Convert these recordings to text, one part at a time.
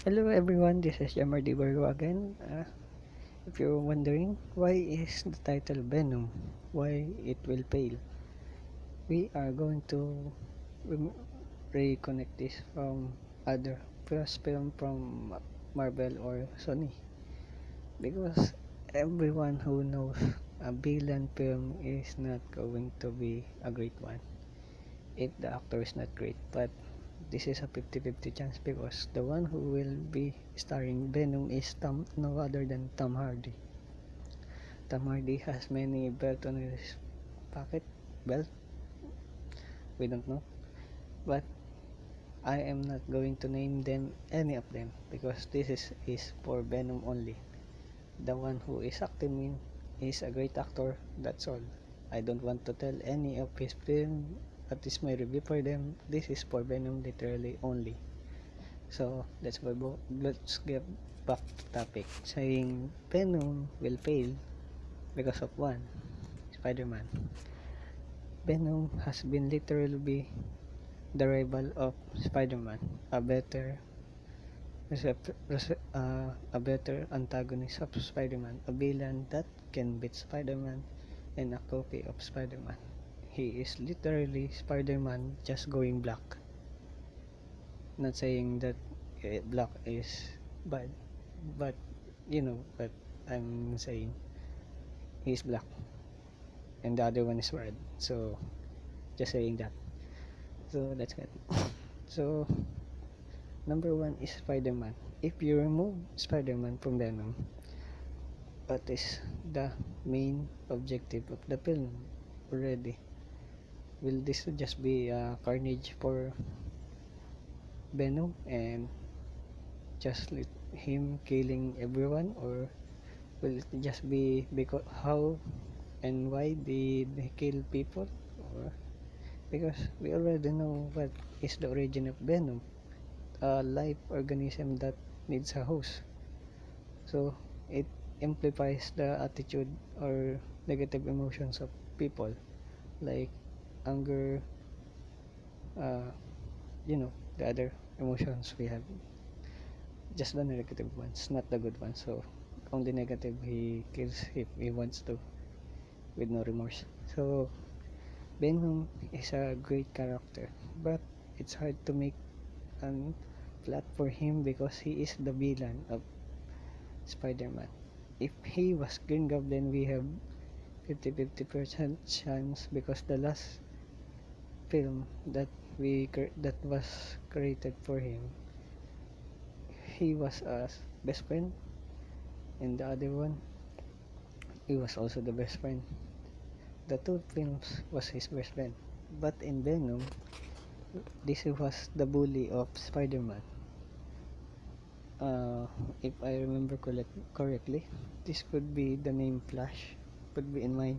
Hello everyone, this is Jamar Di Bargo again. If you're wondering why is the title Venom, why it will fail, we are going to rem- reconnect this from other first film from Marvel or Sony because everyone who knows a villain film is not going to be a great one if the actor is not great, but this is a 50-50 chance because the one who will be starring Venom is no other than Tom Hardy. Tom Hardy has many belt on his pocket. Well, we don't know, but I am not going to name them any of them because this is for Venom only. The one who is acting in is a great actor. That's all. I don't want to tell any of his film. That is my review for them. This is for Venom literally only. So let's get back to topic. Saying Venom will fail because of one, Spider-Man. Venom has been literally the rival of Spider-Man, a better a better antagonist of Spider-Man, a villain that can beat Spider-Man and a copy of Spider-Man. He is literally Spider-Man just going black. Not saying that black is bad, but you know what I'm saying. He's black and the other one is red. So just saying that. So that's good. So number one is Spider-Man. If you remove Spider-Man from Venom, what is the main objective of the film already? Will this just be a carnage for Venom and just let him killing everyone, or will it just be because how and why did they kill people? Or because we already know what is the origin of Venom, a life organism that needs a host. So it amplifies the attitude or negative emotions of people like anger, uh, the other emotions we have, just the negative ones, not the good ones. So only negative he kills if he wants to with no remorse. So Venom is a great character, but it's hard to make an plot for him because he is the villain of Spider-Man. If he was Green Goblin, we have 50-50% chance because the last film that was created for him, he was a best friend, and the other one, he was also the best friend. The two films was his best friend, but in Venom, this was the bully of Spider-Man. Uh, if I remember correctly, this could be the name Flash, could be in mind.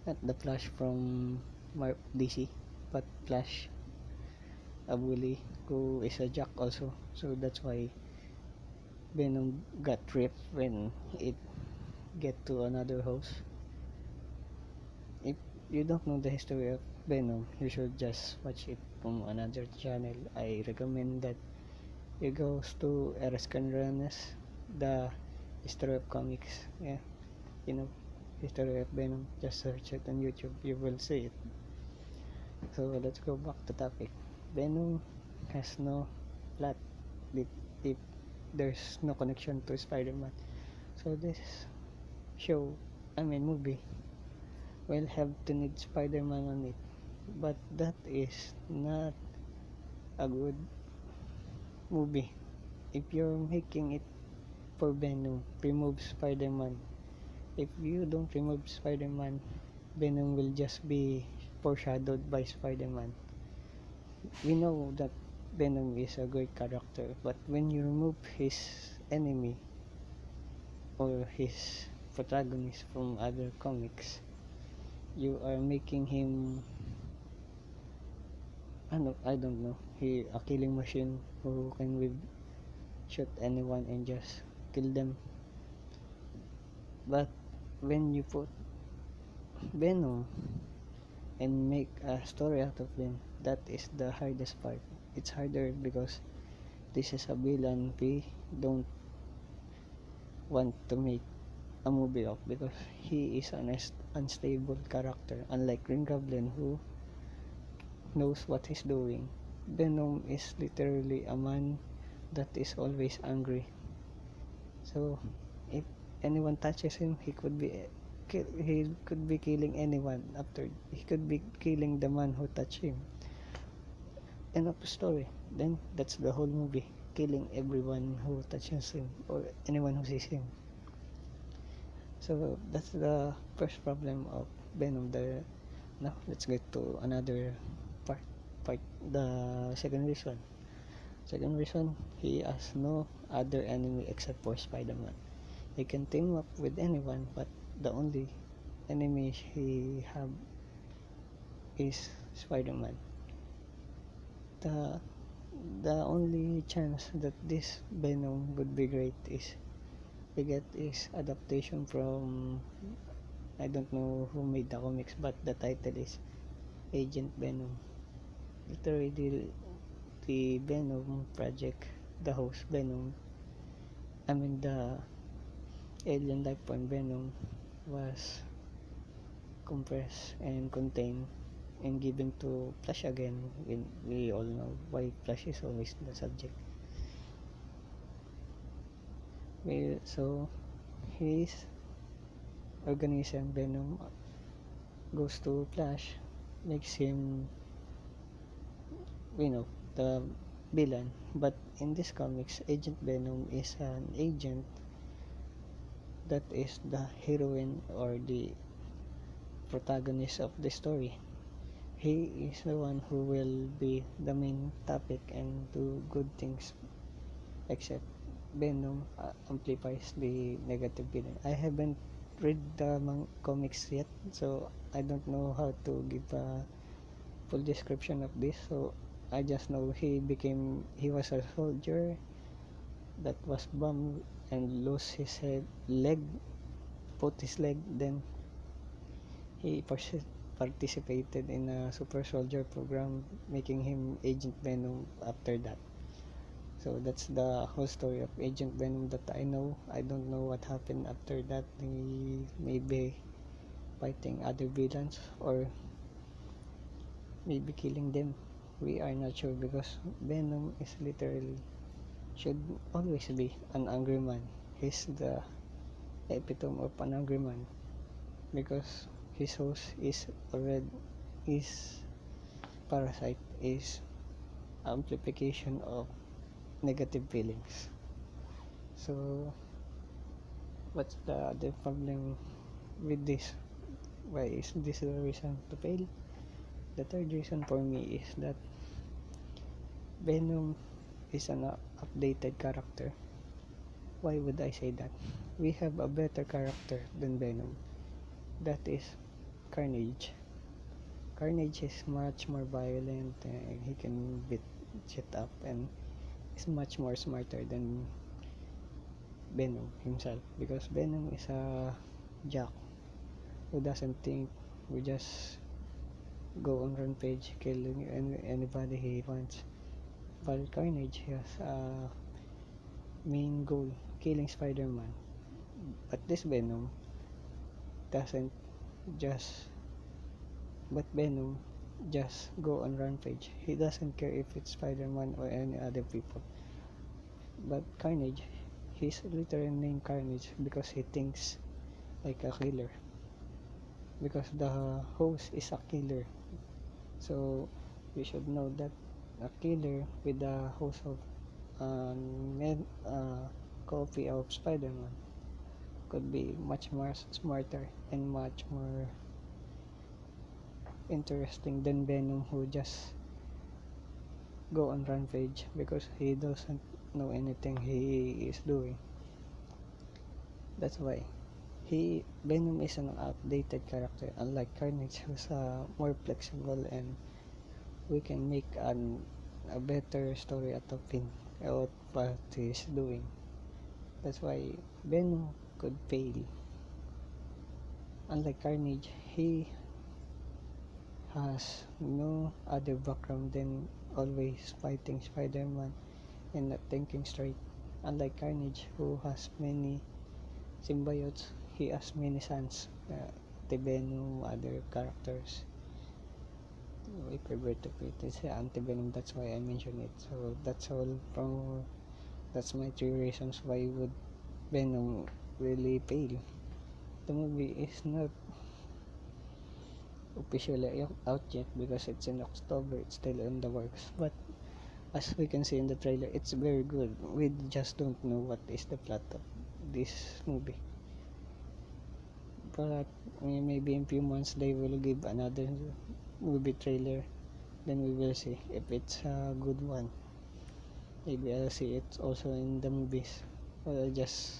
Not the Flash from DC, but Flash, a bully who is a jock also. So that's why Venom got ripped when it get to another house. If you don't know the history of Venom, you should just watch it from another channel. I recommend that you go to Eres Canranes, the history of comics. Yeah, you know, history of Venom. Just search it on YouTube, you will see it. So let's go back to topic. Venom has no plot if there's no connection to Spider-Man. So this show, I mean movie, will have to need Spider-Man on it. But that is not a good movie. If you're making it for Venom, remove Spider-Man. If you don't remove Spider-Man, Venom will just be foreshadowed by Spider-Man. We know that Venom is a great character, but when you remove his enemy or his protagonist from other comics, you are making him, I don't know, he a killing machine who can shoot anyone and just kill them. But when you put Venom and make a story out of them, that is the hardest part. It's harder because this is a villain we don't want to make a movie of, because he is an unstable character, unlike Green Goblin who knows what he's doing. Venom is literally a man that is always angry. So if anyone touches him, he could be killing anyone. After he could be killing the man who touched him. End of story. Then that's the whole movie, killing everyone who touches him or anyone who sees him. So that's the first problem of Venom. Now let's get to another part. The second reason. Second reason, he has no other enemy except for Spider-Man. He can team up with anyone, but the only enemy he have is Spider-Man. The the only chance that this Venom would be great is we get is adaptation from, I don't know who made the comics, but the title is Agent Venom. Literally the Venom project, the host Venom, the alien life form Venom was compressed and contained and given to Flash again. We all know why Flash is always the subject. So his organism Venom goes to Flash, makes him, the villain. But in this comics, Agent Venom is an agent that is the heroine or the protagonist of the story. He is the one who will be the main topic and do good things, except Venom amplifies the negative villain. I haven't read the comics yet, so I don't know how to give a full description of this. So I just know he was a soldier that was bombed and lost his leg, put his leg, then he participated in a super soldier program, making him Agent Venom after that. So that's the whole story of Agent Venom that I know. I don't know what happened after that. He may be fighting other villains or maybe killing them. We are not sure, because Venom is literally should always be an angry man. He's the epitome of an angry man, because his host is already, his parasite is amplification of negative feelings. So what's the other problem with this? Why is this the reason to fail? The third reason for me is that Venom is an updated character. Why would I say that? We have a better character than Venom. That is Carnage. Carnage is much more violent and he can beat shit up and is much more smarter than Venom himself, because Venom is a jock who doesn't think, who just go on rampage killing anybody he wants, while Carnage has a main goal, killing Spider-Man. But this Venom doesn't just but Venom just go on rampage. He doesn't care if it's Spider-Man or any other people. But Carnage, he's literally named Carnage because he thinks like a killer, because the host is a killer. So you should know that a killer with the host of copy of Spider-Man could be much more smarter and much more interesting than Venom, who just go on rampage because he doesn't know anything he is doing. That's why Venom is an outdated character, unlike Carnage, who's more flexible, and we can make a better story out of him, out what he's doing. That's why Venom could fail. Unlike Carnage, he has no other background than always fighting Spider-Man and not thinking straight. Unlike Carnage, who has many symbiotes, he has many sons. Anti-Venom, other characters. My favorite of it is Anti-Venom, that's why I mentioned it. So that's all from, that's my three reasons why would Venom really fail. The movie is not officially out yet because it's in October, it's still in the works. But as we can see in the trailer, it's very good. We just don't know what is the plot of this movie. But maybe in few months they will give another movie trailer. Then we will see if it's a good one. Maybe I'll see it also in the movies. Or just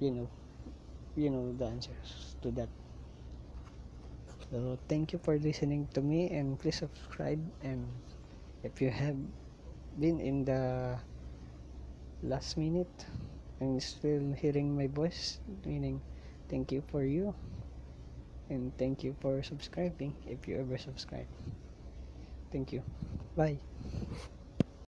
you know, the answers to that. So thank you for listening to me, and please subscribe. And if you have been in the last minute and still hearing my voice, meaning thank you for you, and thank you for subscribing if you ever subscribe. Thank you. Bye.